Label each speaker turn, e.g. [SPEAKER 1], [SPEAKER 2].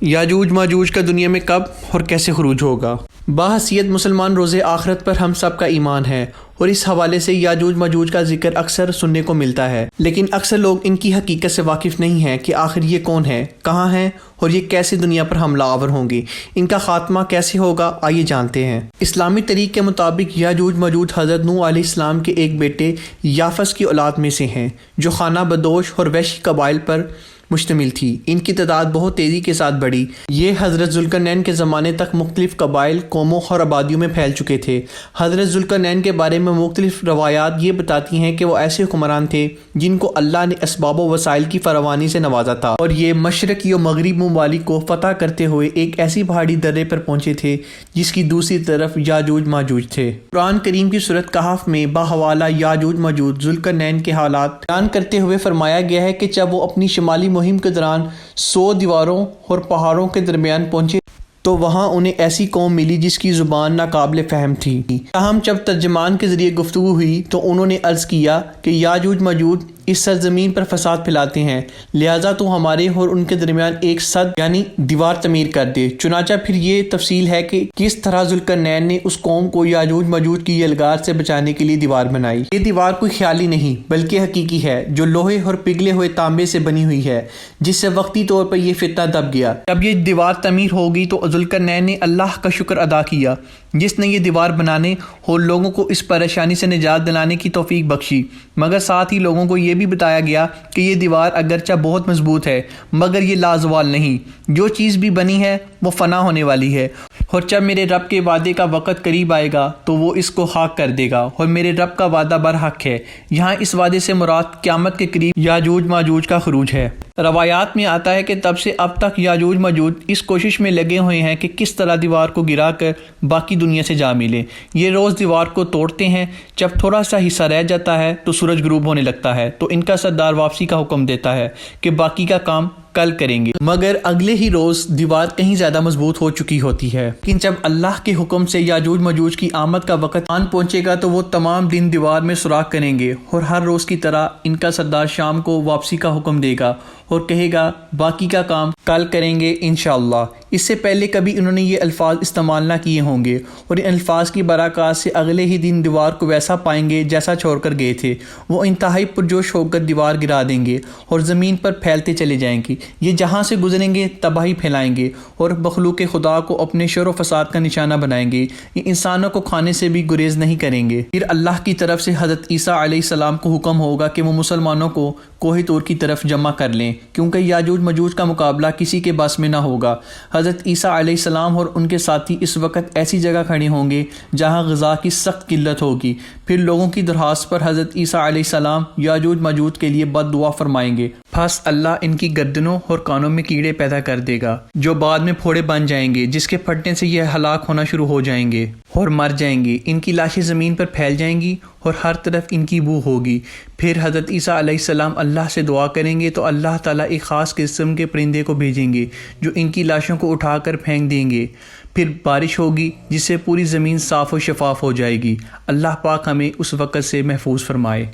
[SPEAKER 1] یاجوج ماجوج کا دنیا میں کب اور کیسے خروج ہوگا؟ بحیثیت مسلمان روز آخرت پر ہم سب کا ایمان ہے اور اس حوالے سے یاجوج ماجوج کا ذکر اکثر سننے کو ملتا ہے، لیکن اکثر لوگ ان کی حقیقت سے واقف نہیں ہیں کہ آخر یہ کون ہے، کہاں ہیں اور یہ کیسے دنیا پر حملہ آور ہوں گے، ان کا خاتمہ کیسے ہوگا۔ آئیے جانتے ہیں۔ اسلامی طریق کے مطابق یاجوج ماجوج حضرت نوح علیہ السلام کے ایک بیٹے یافس کی اولاد میں سے ہیں، جو خانہ بدوش اور وحشی قبائل پر مشتمل تھی۔ ان کی تعداد بہت تیزی کے ساتھ بڑھی۔ یہ حضرت ذوالقرنین کے زمانے تک مختلف قبائل، قوموں اور آبادیوں میں پھیل چکے تھے۔ حضرت ذوالقرنین کے بارے میں مختلف روایات یہ بتاتی ہیں کہ وہ ایسے حکمران تھے جن کو اللہ نے اسباب و وسائل کی فراوانی سے نوازا تھا، اور یہ مشرقی و مغربی ممالک کو فتح کرتے ہوئے ایک ایسی پہاڑی درے پر پہنچے تھے جس کی دوسری طرف یاجوج ماجوج تھے۔ قرآن کریم کی سورۃ کہف میں بحوالہ یاجوج ماجوج ذوالقرنین کے حالات بیان کرتے ہوئے فرمایا گیا ہے کہ جب وہ اپنی شمالی مہم کے دوران 100 دیواروں اور پہاڑوں کے درمیان پہنچے تو وہاں انہیں ایسی قوم ملی جس کی زبان ناقابل فہم تھی۔ تاہم جب ترجمان کے ذریعے گفتگو ہوئی تو انہوں نے عرض کیا کہ یاجوج ماجوج اس سرزمین پر فساد پھیلاتے ہیں، لہٰذا تو ہمارے اور ان کے درمیان ایک سد یعنی دیوار تعمیر کر دے۔ چنانچہ پھر یہ تفصیل ہے کہ کس طرح ذوالقرنین نے اس قوم کو یاجوج ماجوج کی یلغار سے بچانے کے لیے دیوار بنائی۔ یہ دیوار کوئی خیالی نہیں بلکہ حقیقی ہے، جو لوہے اور پگھلے ہوئے تانبے سے بنی ہوئی ہے، جس سے وقتی طور پر یہ فتنہ دب گیا۔ جب یہ دیوار تعمیر ہوگی تو ذوالقرنین نے اللہ کا شکر ادا کیا جس نے یہ دیوار بنانے اور لوگوں کو اس پریشانی سے نجات دلانے کی توفیق بخشی، مگر ساتھ ہی لوگوں کو یہ بھی بتایا گیا کہ یہ دیوار اگرچہ بہت مضبوط ہے مگر یہ لازوال نہیں، جو چیز بھی بنی ہے وہ فنا ہونے والی ہے، اور جب میرے رب کے وعدے کا وقت قریب آئے گا تو وہ اس کو خاک کر دے گا، اور میرے رب کا وعدہ برحق ہے۔ یہاں اس وعدے سے مراد قیامت کے قریب یاجوج ماجوج کا خروج ہے۔ روایات میں آتا ہے کہ تب سے اب تک یاجوج ماجوج اس کوشش میں لگے ہوئے ہیں کہ کس طرح دیوار کو گرا کر باقی دنیا سے جا ملے۔ یہ روز دیوار کو توڑتے ہیں، جب تھوڑا سا حصہ رہ جاتا ہے تو سورج غروب ہونے لگتا ہے تو ان کا سردار واپسی کا حکم دیتا ہے کہ باقی کا کام کل کریں گے، مگر اگلے ہی روز دیوار کہیں زیادہ مضبوط ہو چکی ہوتی ہے۔ لیکن جب اللہ کے حکم سے یاجوج ماجوج کی آمد کا وقت آن پہنچے گا تو وہ تمام دن دیوار میں سوراخ کریں گے، اور ہر روز کی طرح ان کا سردار شام کو واپسی کا حکم دے گا اور کہے گا باقی کا کام کل کریں گے انشاءاللہ۔ اس سے پہلے کبھی انہوں نے یہ الفاظ استعمال نہ کیے ہوں گے، اور ان الفاظ کی برکات سے اگلے ہی دن دیوار کو ویسا پائیں گے جیسا چھوڑ کر گئے تھے۔ وہ انتہائی پرجوش ہو کر دیوار گرا دیں گے اور زمین پر پھیلتے چلے جائیں گے۔ یہ جہاں سے گزریں گے تباہی پھیلائیں گے اور مخلوق خدا کو اپنے شر و فساد کا نشانہ بنائیں گے۔ یہ انسانوں کو کھانے سے بھی گریز نہیں کریں گے۔ پھر اللہ کی طرف سے حضرت عیسیٰ علیہ السلام کو حکم ہوگا کہ وہ مسلمانوں کو کوہ طور کی طرف جمع کر لیں، کیونکہ یاجوج ماجوج کا مقابلہ کسی کے بس میں نہ ہوگا۔ حضرت عیسیٰ علیہ السلام اور ان کے ساتھی اس وقت ایسی جگہ کھڑے ہوں گے جہاں غذا کی سخت قلت ہوگی۔ پھر لوگوں کی درخواست پر حضرت عیسیٰ علیہ السلام یاجوج ماجوج کے لیے بد دعا فرمائیں گے، پس اللہ ان کی گردنوں اور کانوں میں کیڑے پیدا کر دے گا جو بعد میں پھوڑے بن جائیں گے، جس کے پھٹنے سے یہ ہلاک ہونا شروع ہو جائیں گے اور مر جائیں گے۔ ان کی لاشیں زمین پر پھیل جائیں گی اور ہر طرف ان کی بو ہوگی۔ پھر حضرت عیسیٰ علیہ السلام اللہ سے دعا کریں گے تو اللہ تعالیٰ ایک خاص قسم کے پرندے کو بھیجیں گے جو ان کی لاشوں کو اٹھا کر پھینک دیں گے۔ پھر بارش ہوگی جس سے پوری زمین صاف و شفاف ہو جائے گی۔ اللہ پاک ہمیں اس وقت سے محفوظ فرمائے۔